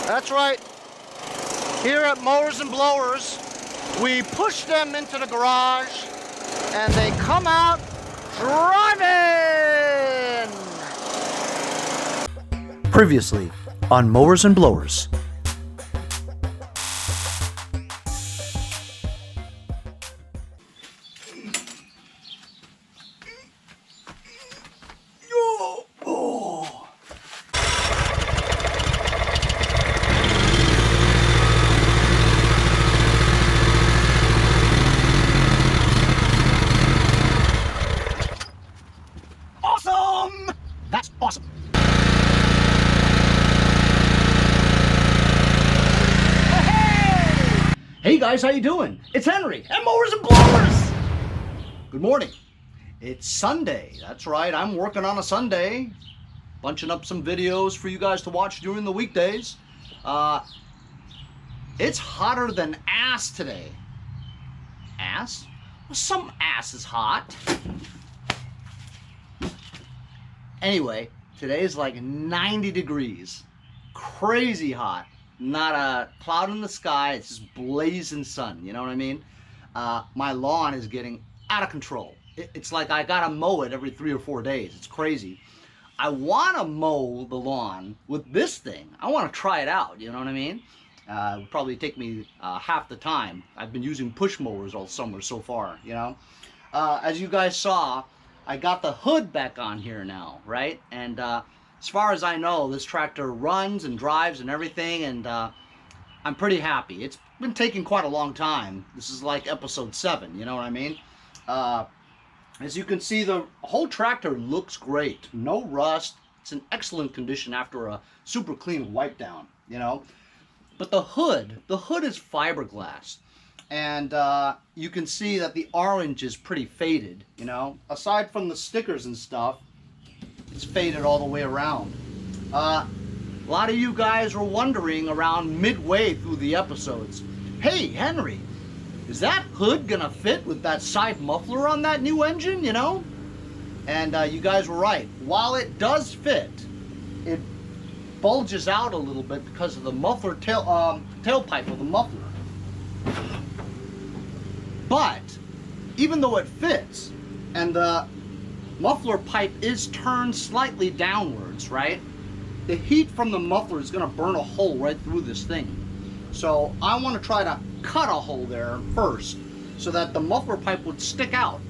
That's right. Here at Mowers and Blowers, we push them into the garage and they come out driving! Previously on Mowers and Blowers. That's awesome! Hey guys, how you doing? It's Henry at Mowers and Blowers! Good morning. It's Sunday. That's right, I'm working on a Sunday. Bunching up some videos for you guys to watch during the weekdays. It's hotter than ass today. Ass? Well, some ass is hot. Anyway, today is like 90 degrees. Crazy hot. Not a cloud in the sky. It's just blazing sun. You know what I mean? My lawn is getting out of control. It's like I gotta mow it every 3 or 4 days. It's crazy. I want to mow the lawn with this thing. I want to try it out. You know what I mean? It would probably take me half the time. I've been using push mowers all summer so far. You know, as you guys saw, I got the hood back on here now, right? And as far as I know, this tractor runs and drives and everything, and I'm pretty happy. It's been taking quite a long time. This is like episode 7, you know what I mean? As you can see, the whole tractor looks great. No rust. It's in excellent condition after a super clean wipe down, you know? But the hood is fiberglass. And you can see that the orange is pretty faded, you know? Aside from the stickers and stuff, it's faded all the way around. A lot of you guys were wondering around midway through the episodes, hey, Henry, is that hood gonna fit with that side muffler on that new engine, you know? And you guys were right. While it does fit, it bulges out a little bit because of the muffler tailpipe of the muffler. But even though it fits and the muffler pipe is turned slightly downwards, right? The heat from the muffler is going to burn a hole right through this thing. So I want to try to cut a hole there first so that the muffler pipe would stick out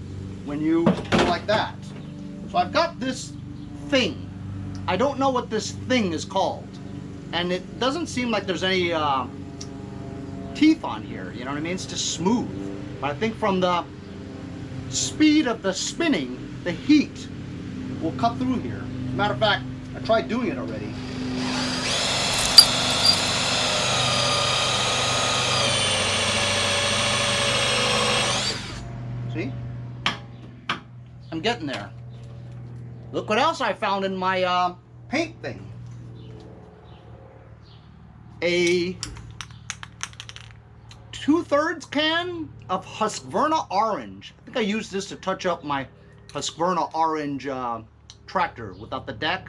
when you go like that. So I've got this thing. I don't know what this thing is called. And it doesn't seem like there's any teeth on here, you know what I mean? It's just smooth. But I think from the speed of the spinning, the heat will cut through here. As a matter of fact, I tried doing it already. See? I'm getting there. Look what else I found in my paint thing. A 2/3 can of Husqvarna orange. I think I used this to touch up my Husqvarna orange tractor without the deck.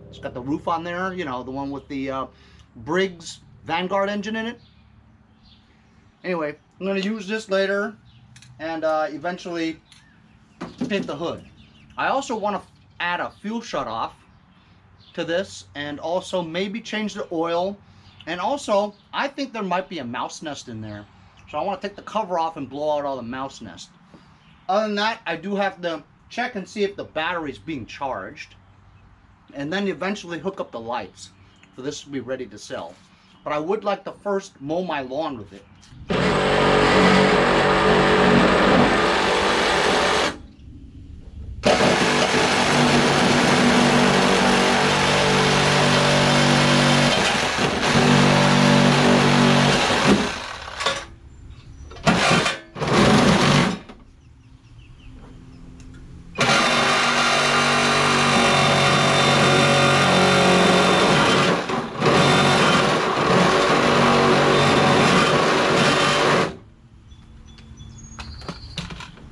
It's got the roof on there, you know, the one with the Briggs Vanguard engine in it. Anyway, I'm going to use this later and eventually paint the hood. I also want to add a fuel shutoff to this and also maybe change the oil. And also, I think there might be a mouse nest in there. So I want to take the cover off and blow out all the mouse nest. Other than that, I do have to check and see if the battery is being charged. And then eventually hook up the lights for this to be ready to sell. But I would like to first mow my lawn with it.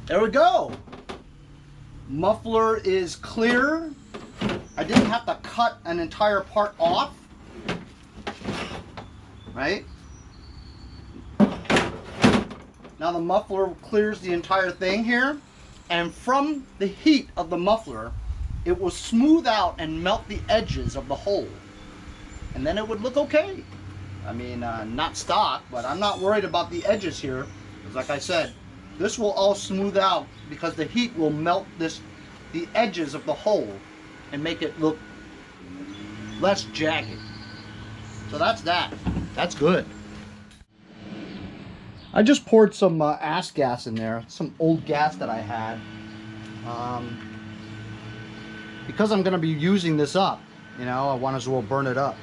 There we go. Muffler is clear. I didn't have to cut an entire part off. right? Now the muffler clears the entire thing here, and from the heat of the muffler, it will smooth out and melt the edges of the hole. And then it would look okay. I mean, not stock, but I'm not worried about the edges here. Because like I said, this will all smooth out because the heat will melt the edges of the hole and make it look less jagged. So that's that. That's good. I just poured some ass gas in there, some old gas that I had. Because I'm going to be using this up, you know, I want as well burn it up.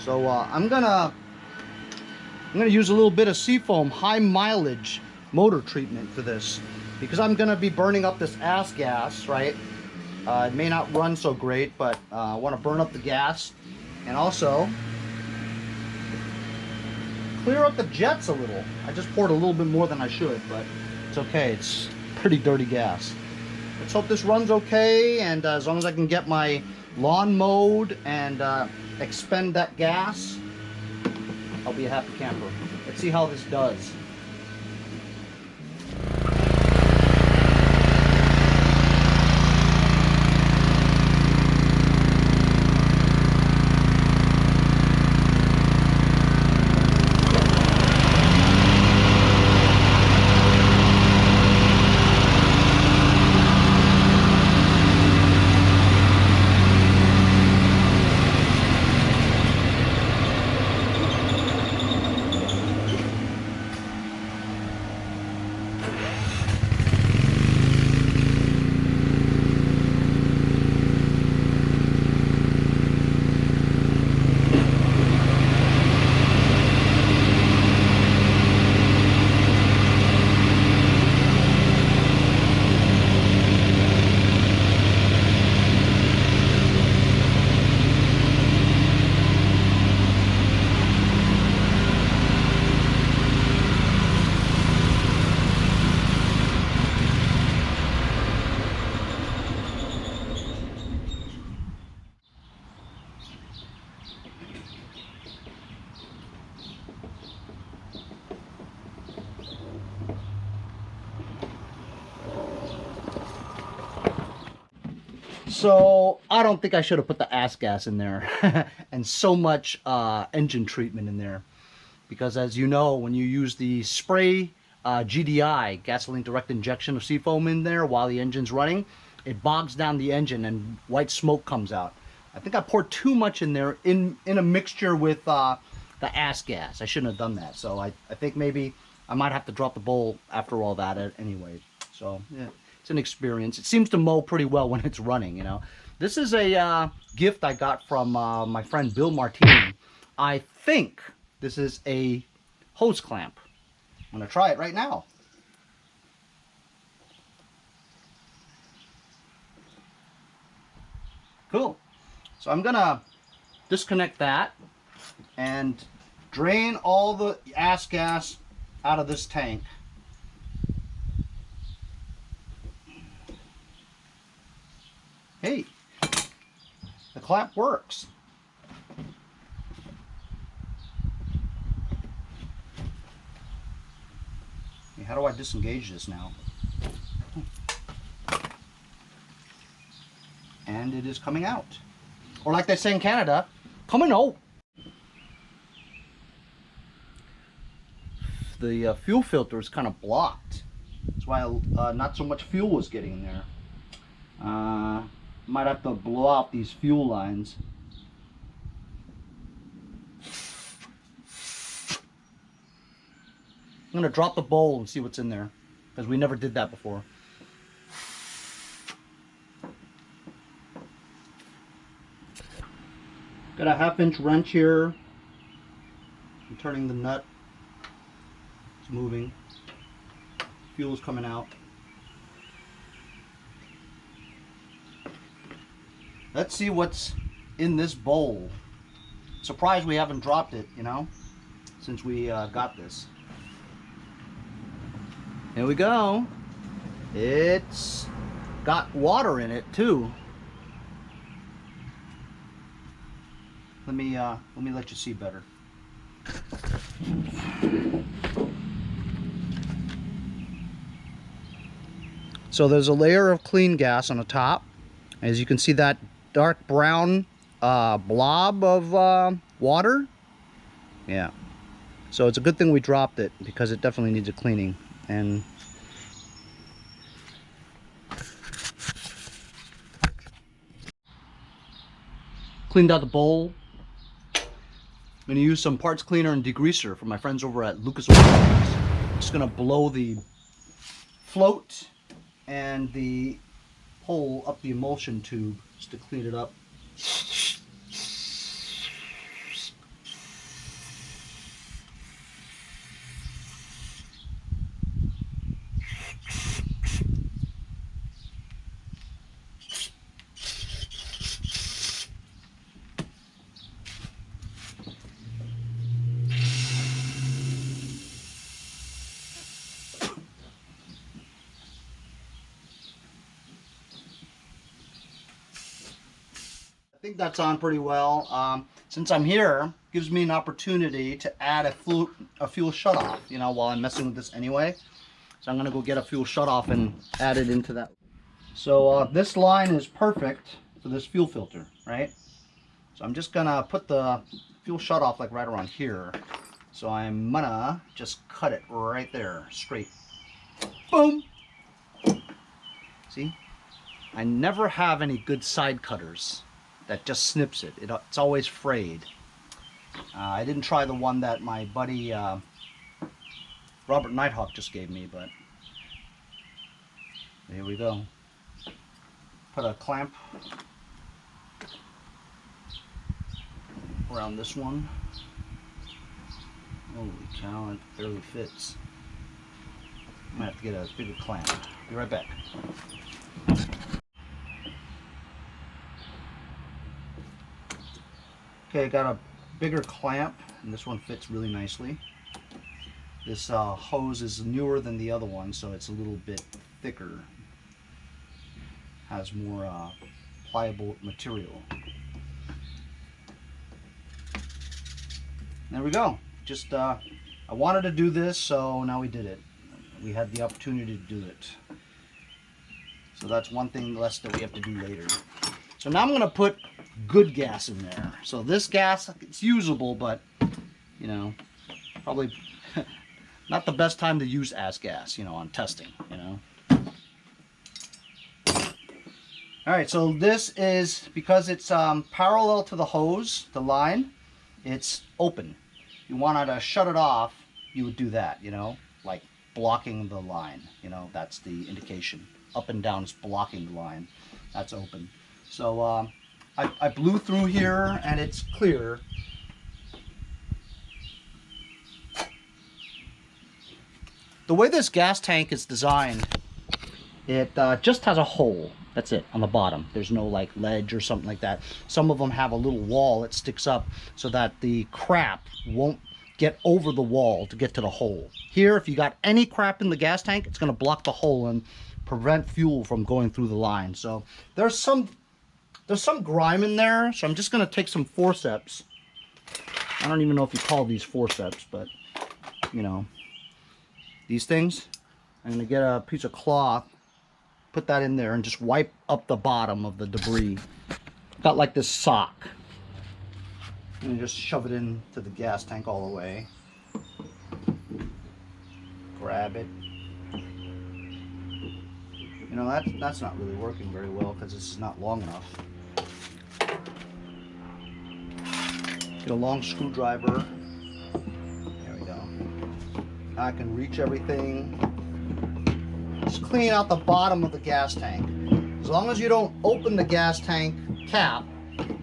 So I'm gonna use a little bit of Seafoam high mileage motor treatment for this, because I'm gonna be burning up this ass gas, right? It may not run so great, but I want to burn up the gas and also clear up the jets a little. I just poured a little bit more than I should, but it's okay. It's pretty dirty gas. Let's hope this runs okay, and as long as I can get my lawn mowed and expend that gas, I'll be a happy camper. Let's see how this does. So I don't think I should have put the ass gas in there and so much engine treatment in there, because as you know, when you use the spray GDI, gasoline direct injection of Seafoam, in there while the engine's running, it bogs down the engine and white smoke comes out. I think I poured too much in there in a mixture with the ass gas. I shouldn't have done that. So I think maybe I might have to drop the bowl after all that anyway. So yeah, it's an experience. It seems to mow pretty well when it's running, you know. This is a gift I got from my friend Bill Martini. I think this is a hose clamp. I'm gonna try it right now. Cool. So I'm gonna disconnect that and drain all the ass gas out of this tank. Hey, the clamp works. Hey, how do I disengage this now? And it is coming out. Or like they say in Canada, coming out. The fuel filter is kind of blocked. That's why not so much fuel was getting in there. Might have to blow out these fuel lines. I'm gonna drop the bowl and see what's in there, because we never did that before. Got a 1/2-inch wrench here. I'm turning the nut. It's moving. Fuel's coming out. Let's see what's in this bowl. Surprised we haven't dropped it, you know, since we got this. Here we go. It's got water in it too. Let me let you see better. So there's a layer of clean gas on the top. As you can see, that dark brown blob of water. Yeah. So it's a good thing we dropped it, because it definitely needs a cleaning. And cleaned out the bowl. I'm going to use some parts cleaner and degreaser from my friends over at Lucas Oil. Just going to blow the float and the hole up the emulsion tube just to clean it up. I think that's on pretty well. Since I'm here, gives me an opportunity to add a fuel shutoff, you know, while I'm messing with this anyway. So I'm gonna go get a fuel shutoff and add it into that. So this line is perfect for this fuel filter, right? So I'm just gonna put the fuel shutoff like right around here. So I'm gonna just cut it right there, straight. Boom! See? I never have any good side cutters that just snips it. It's always frayed. I didn't try the one that my buddy Robert Nighthawk just gave me, but here we go. Put a clamp around this one. Holy cow, it barely fits. I'm gonna have to get a bigger clamp. Be right back. Okay, I got a bigger clamp, and this one fits really nicely. This hose is newer than the other one, so it's a little bit thicker. Has more pliable material. There we go. Just I wanted to do this, so now we did it. We had the opportunity to do it. So that's one thing less that we have to do later. So now I'm going to put good gas in there. So this gas, it's usable, but you know, probably not the best time to use as gas, you know, on testing, you know. All right, so this is, because it's parallel to the hose, the line, it's open. You wanted to shut it off, you would do that, you know, like blocking the line, you know, that's the indication. Up and down is blocking the line, that's open. So I blew through here and it's clear. The way this gas tank is designed, it just has a hole. That's it, on the bottom. There's no like ledge or something like that. Some of them have a little wall that sticks up so that the crap won't get over the wall to get to the hole. Here, if you got any crap in the gas tank, it's gonna block the hole and prevent fuel from going through the line. So there's some grime in there, so I'm just gonna take some forceps. I don't even know if you call these forceps, but you know, these things. I'm gonna get a piece of cloth, put that in there, and just wipe up the bottom of the debris. Got like this sock. And just shove it into the gas tank all the way. Grab it. You know, that's not really working very well because this is not long enough. Get a long screwdriver. There we go. Now I can reach everything. Just clean out the bottom of the gas tank. As long as you don't open the gas tank cap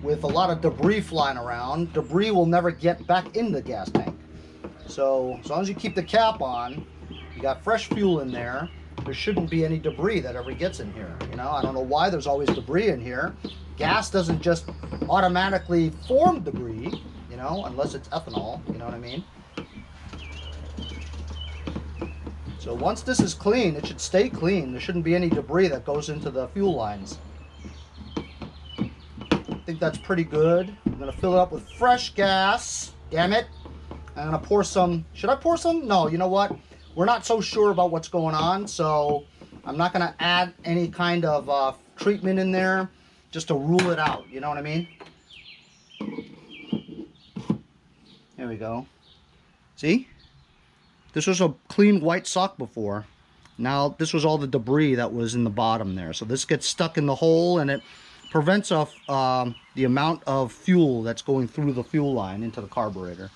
with a lot of debris flying around, debris will never get back in the gas tank. So as long as you keep the cap on, you got fresh fuel in there, there shouldn't be any debris that ever gets in here. You know, I don't know why there's always debris in here. Gas doesn't just automatically form debris, you know, unless it's ethanol, you know what I mean? So once this is clean, it should stay clean. There shouldn't be any debris that goes into the fuel lines. I think that's pretty good. I'm gonna fill it up with fresh gas, damn it. I'm gonna pour some. Should I pour some? No, you know what? We're not so sure about what's going on, so I'm not gonna add any kind of treatment in there just to rule it out. You know what I mean? There we go. See? This was a clean white sock before. Now this was all the debris that was in the bottom there. So this gets stuck in the hole and it prevents the amount of fuel that's going through the fuel line into the carburetor.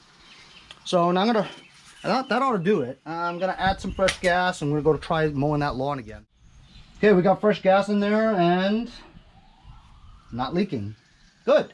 So now that ought to do it. I'm gonna add some fresh gas and we're gonna try mowing that lawn again. Okay, we got fresh gas in there and not leaking. Good.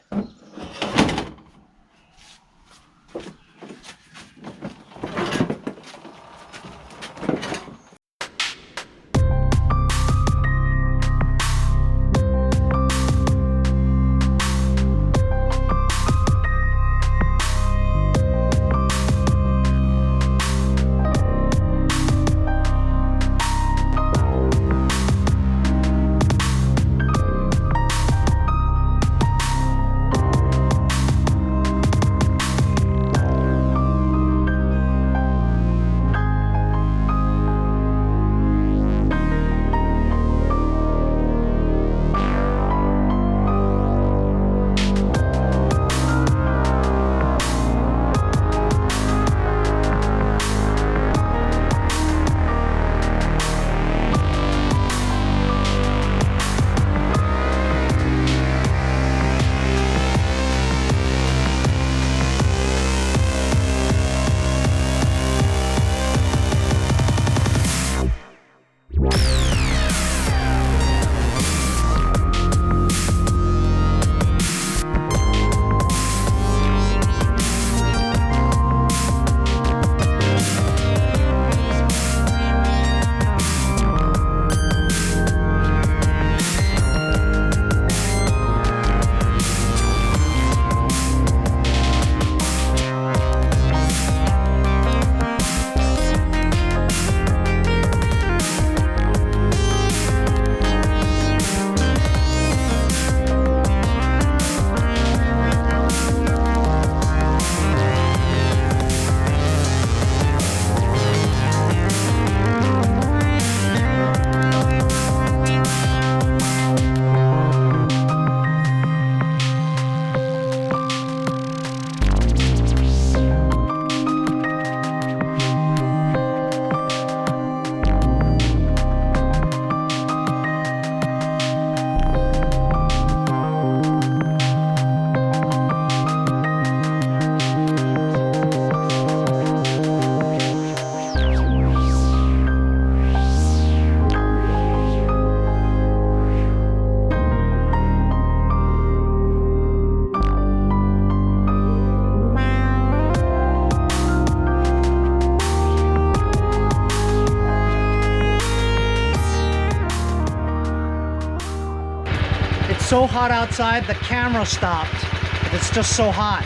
So hot outside, the camera stopped. It's just so hot.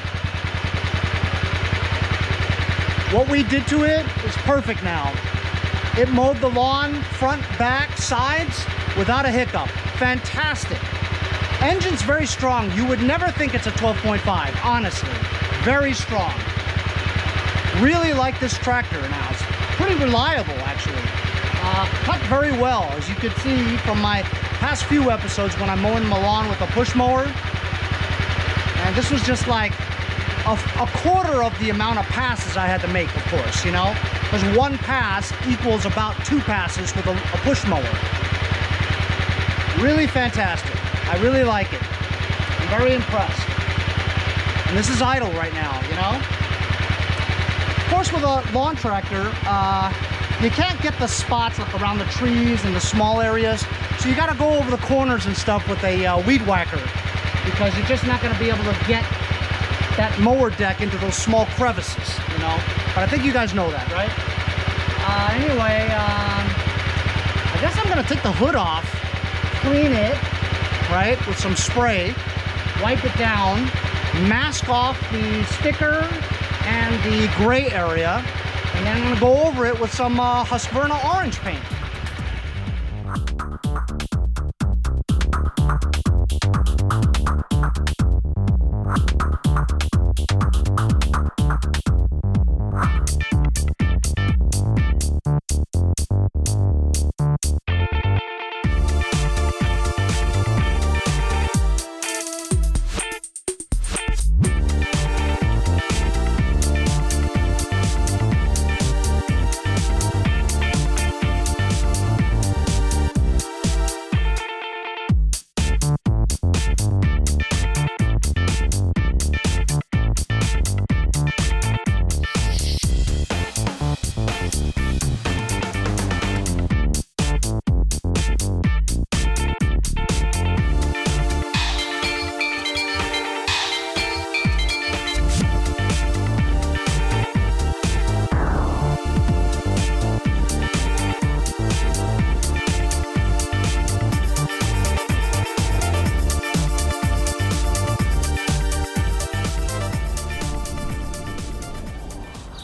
What we did to it is perfect now. It mowed the lawn, front, back, sides, without a hiccup. Fantastic. Engine's very strong. You would never think it's a 12.5, honestly. Very strong. Really like this tractor now. It's pretty reliable, actually. Cut very well, as you could see from my past few episodes when I'm mowing my lawn with a push mower. And this was just like a quarter of the amount of passes I had to make, of course, you know? Because one pass equals about 2 passes with a push mower. Really fantastic. I really like it. I'm very impressed. And this is idle right now, you know? Of course, with a lawn tractor, you can't get the spots like around the trees and the small areas. So you gotta go over the corners and stuff with a weed whacker, because you're just not gonna be able to get that mower deck into those small crevices, you know? But I think you guys know that, right? Anyway, I guess I'm gonna take the hood off, clean it, right, with some spray, wipe it down, mask off the sticker and the gray area, and then I'm gonna go over it with some Husqvarna orange paint.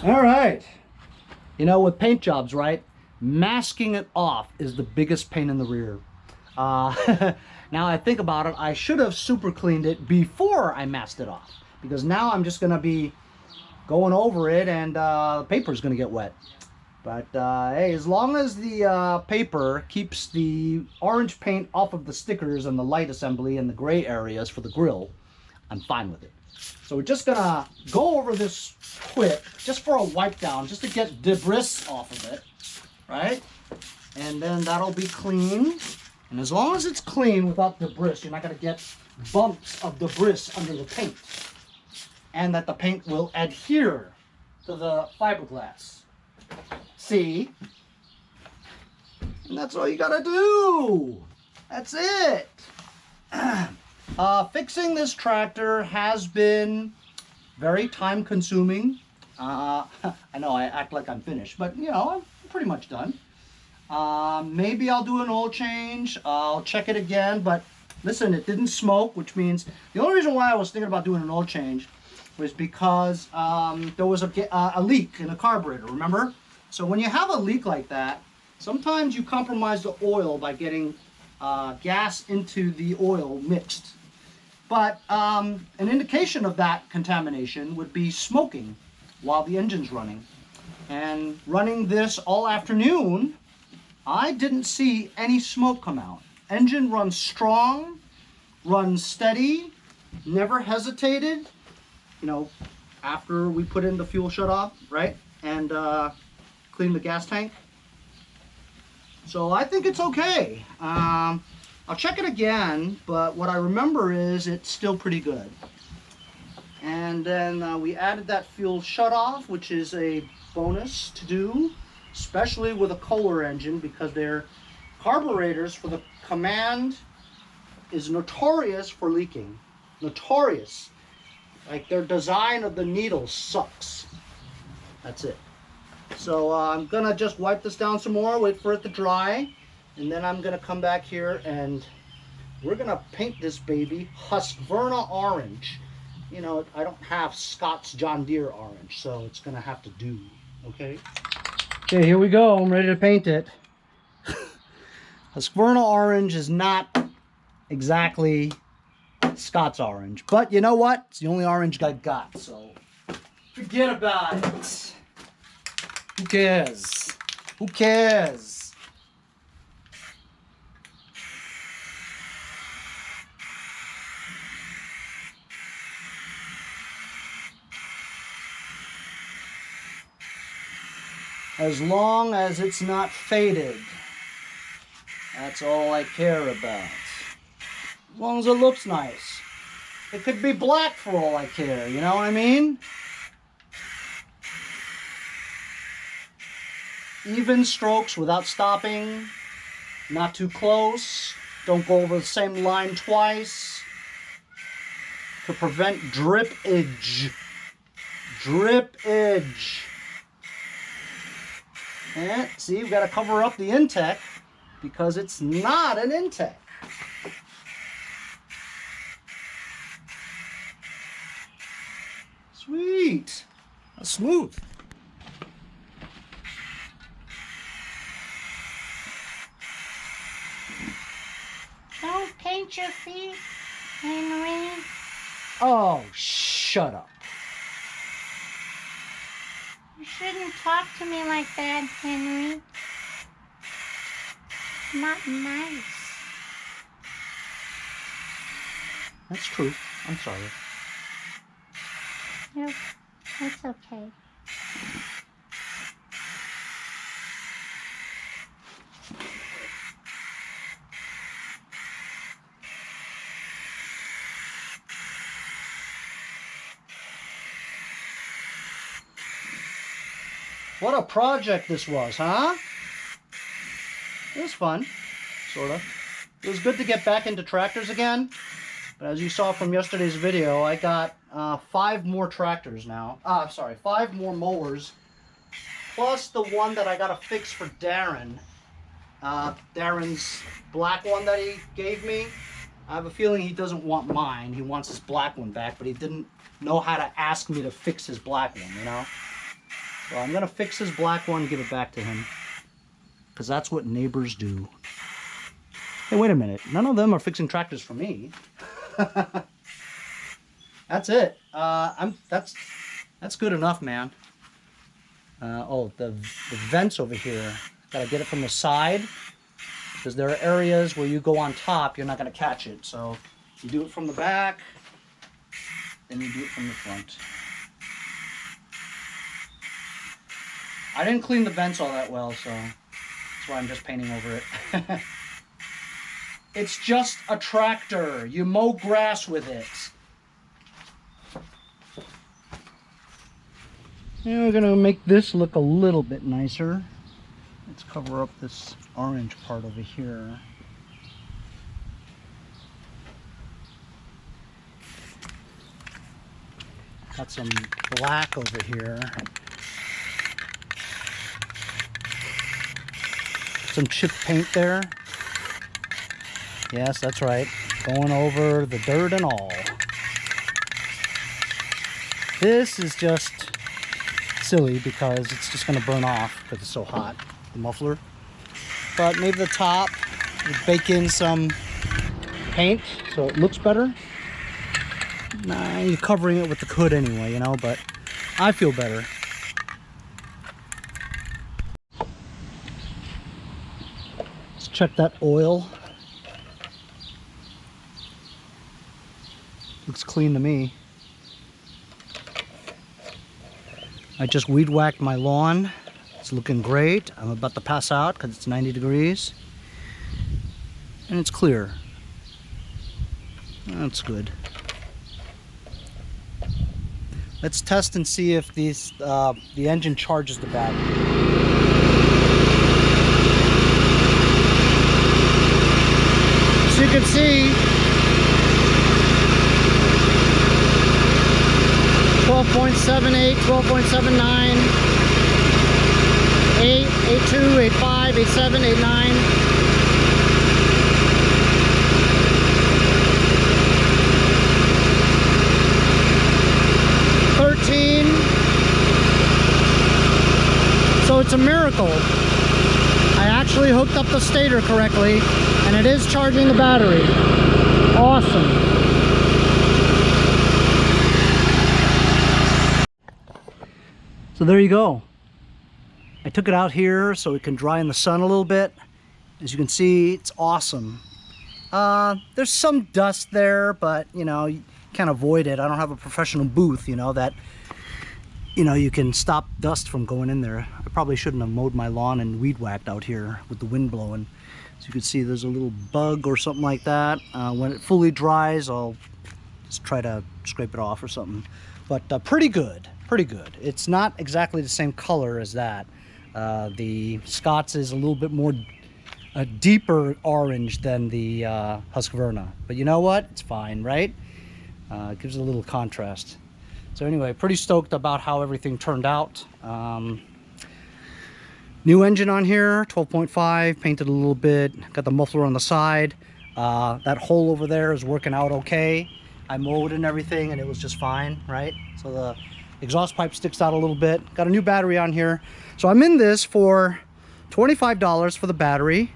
All right. You know, with paint jobs, right? Masking it off is the biggest pain in the rear. Now I think about it, I should have super cleaned it before I masked it off, because now I'm just gonna be going over it and the paper's gonna get wet. But hey, as long as the paper keeps the orange paint off of the stickers and the light assembly and the gray areas for the grill, I'm fine with it. So we're just gonna go over this quick, just for a wipe down, just to get debris off of it, right? And then that'll be clean. And as long as it's clean without debris, you're not gonna get bumps of debris under the paint. And that the paint will adhere to the fiberglass. See? And that's all you gotta do. That's it. Fixing this tractor has been very time consuming. I know I act like I'm finished, but you know, I'm pretty much done. Maybe I'll do an oil change. I'll check it again, but listen, it didn't smoke, which means the only reason why I was thinking about doing an oil change was because there was a leak in the carburetor, remember? So when you have a leak like that, sometimes you compromise the oil by getting gas into the oil mixed. But an indication of that contamination would be smoking while the engine's running. And running this all afternoon, I didn't see any smoke come out. Engine runs strong, runs steady, never hesitated, you know, after we put in the fuel shutoff, right? And clean the gas tank. So I think it's okay. I'll check it again, but what I remember is it's still pretty good. And then we added that fuel shutoff, which is a bonus to do, especially with a Kohler engine, because their carburetors for the Command is notorious for leaking. Notorious. Like, their design of the needle sucks. That's it. So I'm gonna just wipe this down some more, wait for it to dry, and then I'm gonna come back here and we're gonna paint this baby Husqvarna orange. You know, I don't have Scott's John Deere orange, so it's gonna have to do, okay? Okay, here we go, I'm ready to paint it. Husqvarna orange is not exactly Scott's orange, but you know what? It's the only orange I got, so forget about it. Who cares? Who cares? As long as it's not faded, that's all I care about. As long as it looks nice. It could be black for all I care, you know what I mean? Even strokes without stopping, not too close, don't go over the same line twice, to prevent drippage. Drippage. And see, we've got to cover up the intake because it's not an intake. Sweet. That's smooth. Don't paint your feet, Henry. Oh, shut up. You shouldn't talk to me like that, Henry. Not nice. That's true. I'm sorry. Nope, that's okay. What a project this was, huh? It was fun, sort of. It was good to get back into tractors again. But as you saw from yesterday's video, I got 5 more tractors now. 5 more mowers. Plus the one that I got to fix for Darren. Darren's black one that he gave me. I have a feeling he doesn't want mine. He wants his black one back, but he didn't know how to ask me to fix his black one, you know? So I'm gonna fix his black one and give it back to him, because that's what neighbors do. Hey, wait a minute. None of them are fixing tractors for me. That's it. That's good enough, man. Oh, the vents over here. Gotta get it from the side, because there are areas where you go on top, you're not gonna catch it. So you do it from the back, then you do it from the front. I didn't clean the vents all that well, so that's why I'm just painting over it. It's just a tractor. You mow grass with it. And we're gonna make this look a little bit nicer. Let's cover up this orange part over here. Got some black over here. Some chip paint there. Yes, that's right. Going over the dirt and all. This is just silly because it's just going to burn off because it's so hot, the muffler. But maybe the top, we bake in some paint so it looks better. Nah, you're covering it with the hood anyway, you know, but I feel better. Let's check that oil. Looks clean to me. I just weed whacked my lawn. It's looking great. I'm about to pass out because it's 90 degrees. And it's clear. That's good. Let's test and see if these the engine charges the battery. So you can see 12.78, 12.79, 8, 8.2, 8.5, 8.7, 8.9. So it's a miracle. I actually hooked up the stator correctly and it is charging the battery. Awesome. So there you go. I took it out here so it can dry in the sun a little bit. As you can see, it's awesome. There's some dust there, but you know, you can't avoid it. I don't have a professional booth, you know, that you can stop dust from going in there. I probably shouldn't have mowed my lawn and weed whacked out here with the wind blowing. So you can see there's a little bug or something like that. When it fully dries, I'll just try to scrape it off or something. But pretty good, pretty good. It's not exactly the same color as that. The Scott's is a little bit more a deeper orange than the Husqvarna. But you know what? It's fine, right? It gives it a little contrast. So anyway, pretty stoked about how everything turned out. New engine on here, 12.5, painted a little bit, got the muffler on the side. That hole over there is working out okay. I mowed and everything and it was just fine, right? So the exhaust pipe sticks out a little bit. Got a new battery on here. So I'm in this for $25 for the battery.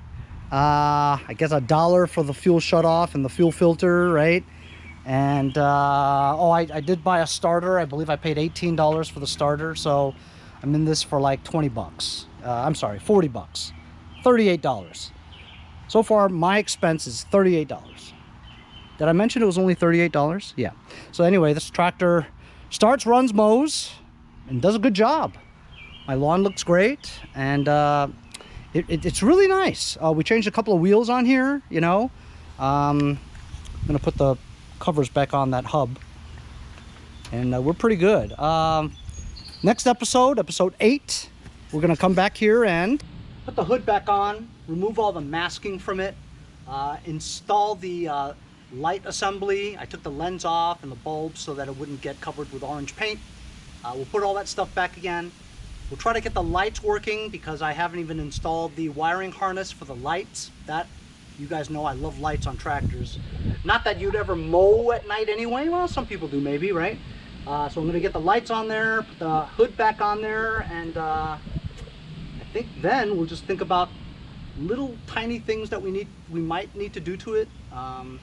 I guess $1 for the fuel shutoff and the fuel filter, right? And I did buy a starter. I believe I paid $18 for the starter, so I'm in this for like 20 bucks. I'm sorry, 40 bucks. $38. So far my expense is $38. Did I mention it was only $38? Yeah. So anyway, this tractor starts, runs, mows, and does a good job. My lawn looks great, and it's really nice. We changed a couple of wheels on here, you know. I'm gonna put the covers back on that hub, and we're pretty good. Next episode 8, we're gonna come back here and put the hood back on, remove all the masking from it, install the light assembly. I took the lens off and the bulbs so that it wouldn't get covered with orange paint. We'll put all that stuff back again. We'll try to get the lights working because I haven't even installed the wiring harness for the lights. That, you guys know I love lights on tractors. Not that you'd ever mow at night anyway. Well, some people do maybe, right? So I'm going to get the lights on there, put the hood back on there, and I think then we'll just think about little tiny things that we might need to do to it. And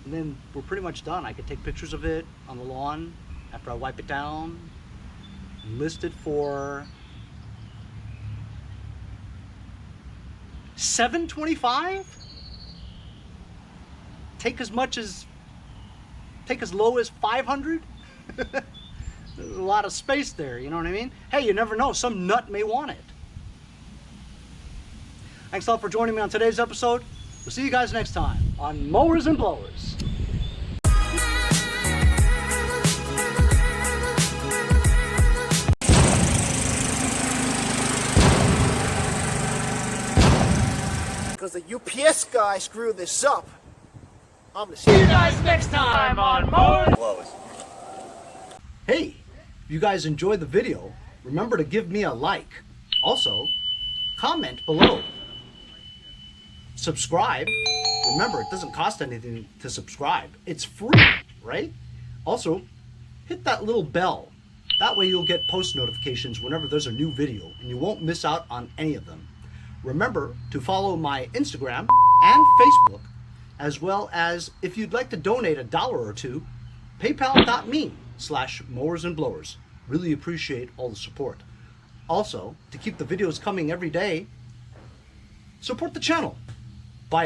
then we're pretty much done. I could take pictures of it on the lawn after I wipe it down. Listed for $725. Take as low as 500. There's a lot of space there, you know what I mean? Hey, you never know, some nut may want it. Thanks a lot for joining me on today's episode. We'll see you guys next time on Mowers and Blowers. Because the UPS guy screwed this up. I'm gonna see you guys next time on Mowers. Hey, if you guys enjoyed the video, remember to give me a like. Also, comment below. Subscribe. Remember, it doesn't cost anything to subscribe. It's free, right? Also, hit that little bell. That way you'll get post notifications whenever there's a new video and you won't miss out on any of them. Remember to follow my Instagram and Facebook, as well as if you'd like to donate $1 or $2, paypal.me/mowersandblowers. Really appreciate all the support. Also, to keep the videos coming every day, support the channel. Bye.